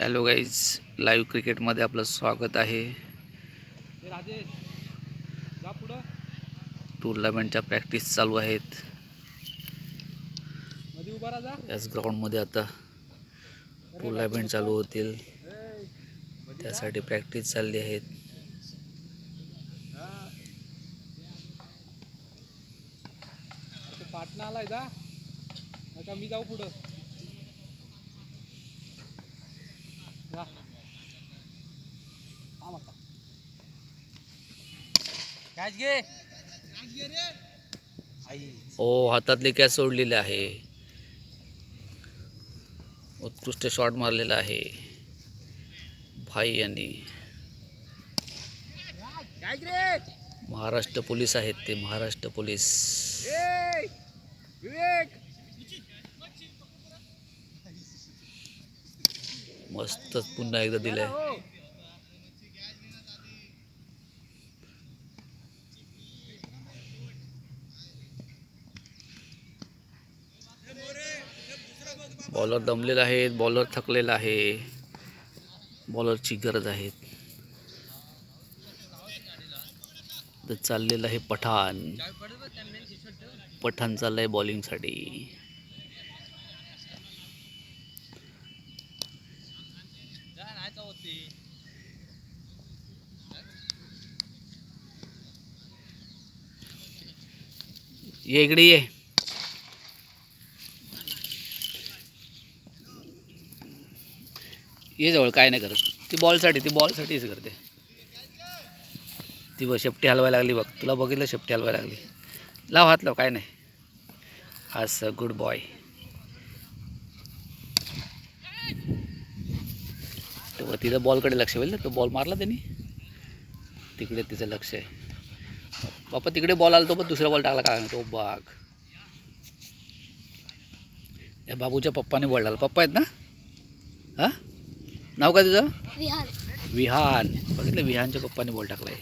Hello guys, live क्रिकेटमध्ये आपलं स्वागत आहे. टूर्नामेंटच्या प्रॅक्टिस चालू आहेत. याच ग्राउंडमध्ये आता टूर्नामेंट चालू होतील, त्यासाठी प्रॅक्टिस चालली आहेत. पाटणा आलाय जा आता मी जाऊ पुढं. कॅच घे ओ, हातातली कॅच सोडलेली आहे. उत्कृष्ट शॉट मारलेला आहे भाई यांनी. महाराष्ट्र पोलीस आहेत ते, महाराष्ट्र पोलीस. मस्त पुन्हा एकदा दिलंय. बॉलर दमलेला आहे, बॉलर थकलेला आहे, बॉलरची गरज आहे. तर चाललेलं आहे पठाण चाललंय बॉलिंगसाठी. ये इकडे ये जवळ. काय नाही करत ती, बॉलसाठीच करते ती. शेपटी हलवायला लागली बघ, तुला बघितलं शेपटी हलवायला लागली. लाव हात लाव, काय नाही. असं गुड बॉय. तेव्हा तिथं बॉलकडे लक्ष होईल ना, तो बॉल मारला त्यांनी, तिकडे तिचं लक्ष आहे. बापा तिकडे बॉल आला तो, पण दुसरा बॉल टाकला काय तो बाग. या बाबूच्या पप्पाने बॉल टाकला. पप्पा आहेत ना? हां, नाव काय तुझं? विहान. बघितलं, विहानच्या पप्पाने बॉल टाकलाय.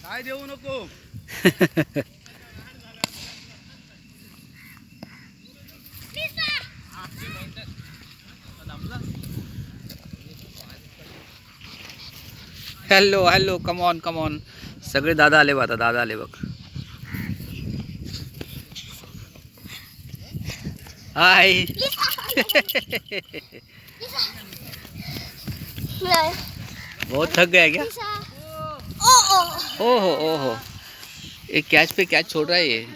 काय देऊ नको. Hello hello, come on. सगळे दादा आले बघ, आता दादा आले बघ. हाय. बहुत थक गया क्या? ओ, एक कैच पे कैच छोड़ रहा है ये.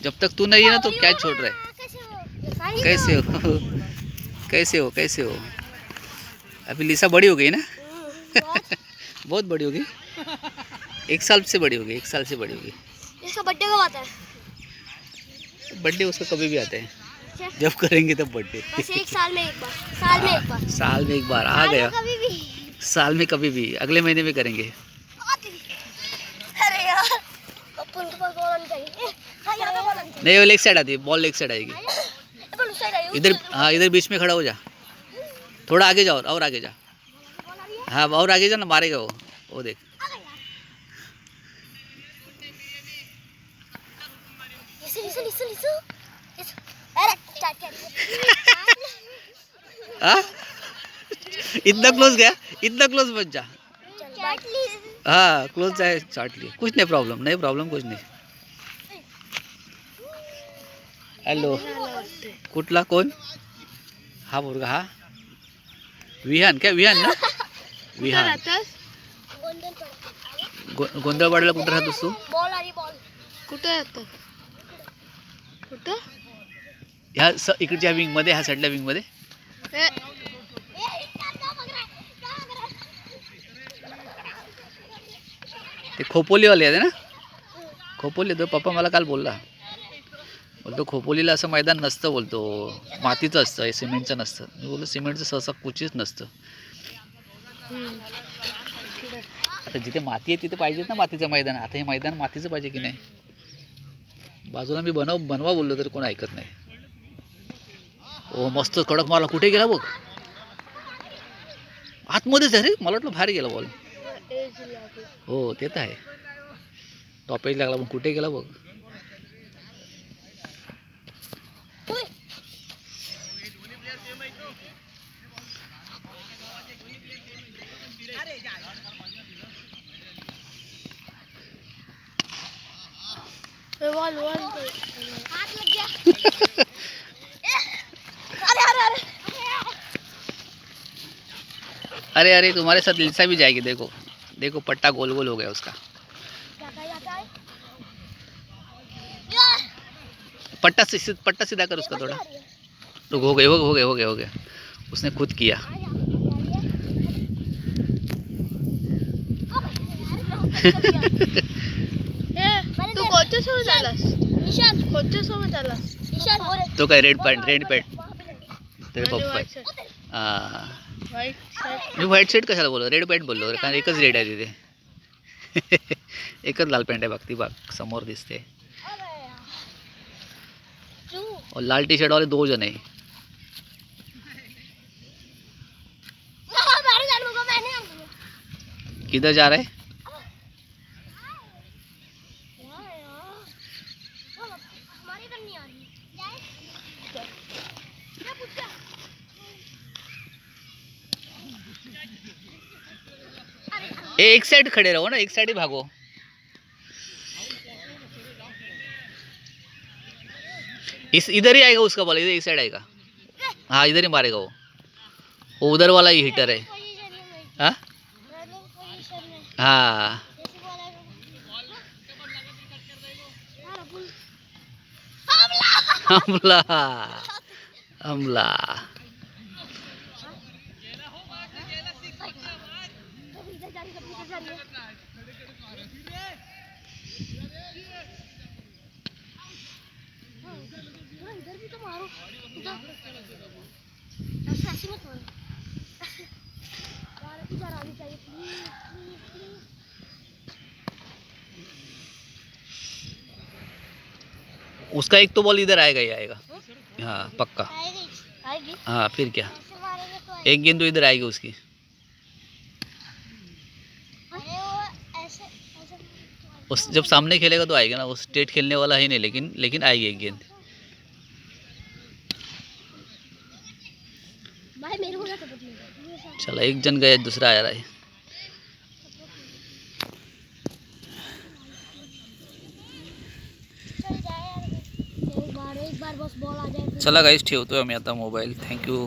जब तक तू नहीं है ना तो कैच छोड़ रहा है. कैसे हो? अभी लिसा बड़ी हो गई ना? बहुत बड़ी होगी. 1 साल से बड़ी होगी. इसका बर्थडे कब आता है? बर्थडे उसका कभी भी आता है, जब करेंगे तब बर्थडे. बस एक साल में एक बार. साल में एक बार आ गया. कभी भी. साल में कभी भी, अगले महीने में करेंगे. अरे यार, अपन के पास बॉल आनी चाहिए. नहीं, वो लेग साइड आती है, बॉल लेग साइड आएगी. अपन उस साइड आई. इधर, हाँ, इधर बीच में खड़ा हो जा. थोड़ा आगे जाओ, और आगे जा. हाँ, और आगे जा ना, मारेगा वो देख. लिसो. अरे स्टार्ट कर. हाँ, इतना क्लोज मत जा. हाँ, क्लोज आहे, चाट लिए. कुछ नहीं प्रॉब्लेम कुछ नहीं. हॅलो, कुठला, कोण हा मुलगा? हा विहान ना? विहान. गोंधळवाडीला कुठं राहतोस तू? बॉल कुठे येतो? कुठं? ह्या इकडच्या विंग मध्ये, ह्या साईडल्या विंग मध्ये. ते खोपोलीवाले आहे ना? खोपोली तो पप्पा मला काल बोलला. बोलतो खोपोलीला असं मैदान नसतं, बोलतो मातीचं असतं, हे सिमेंटचं नसतं. मी बोललो सिमेंटचं सहसा कुठेच नसतं. आता जिथे माती आहे तिथे पाहिजेत ना मातीचं मैदान. आता हे मैदान मातीचं पाहिजे की नाही. बाजूला मी बनवा बोललो तरी कोण ऐकत नाही. ओ मस्त कडक मारला. कुठे गेला बघ, आतमध्येच आहे रे. मला वाटलं बाहेर गेला बॉल. हो ते तर आहे, टॉप एज लागला, पण कुठे गेला बघ. हाथ लग गया. अरे अरे अरे अरे अरे तुम्हारे साथ लिसा भी जाएगी. देखो देखो पट्टा गोल गोल हो गया उसका. जाता है. पट्टा सीधा कर उसका थोड़ा. रुक, हो गया. उसने खुद किया. तू कोणत्या सोबत आलास? निशान कोणत्या सोबत आलास? निशान तो काय रेड पॅन्ट तेरे पप्पा. White shirt. मी व्हाईट शर्ट कशाला बोललो, रेड पॅन्ट बोललो, कारण एकच रेड आहे तिथे. एकच लाल पॅन्ट आहे बघ, ती बघ समोर दिसते. और लाल टी शर्ट वाले 2 जन है. किधर जा रहा है? एक साइड खड़े रहो ना, एक साइड ही भागो. इधर ही आएगा उसका बॉल, इधर एक साइड आएगा. हाँ इधर ही मारेगा वो उधर वाला ही हिटर है. हाँ हाँ हमला हमला. इधर भी तो मारो. ऐसे मत मारो. यार इधर आनी चाहिए प्लीज. उसका एक तो बॉल इधर आएगा ही आएगा. हाँ पक्का. आएगी. हाँ फिर क्या, ऐसे मारेंगे तो एक गेंद तो इधर आएगी उसकी. अरे वो ऐसे ऐसे उस जब सामने खेलेगा तो आएगा ना. वो स्टेट खेलने वाला है नहीं, लेकिन आएगी एक गेंद. भाई मेरे को ना सपोर्ट नहीं. चला एक जन गया, दूसरा आ रहा है. चल जाए यार. एक बार बस बॉल आ जाए. चला गाइस ठेवतोय आम्ही आता मोबाईल. थँक्यू.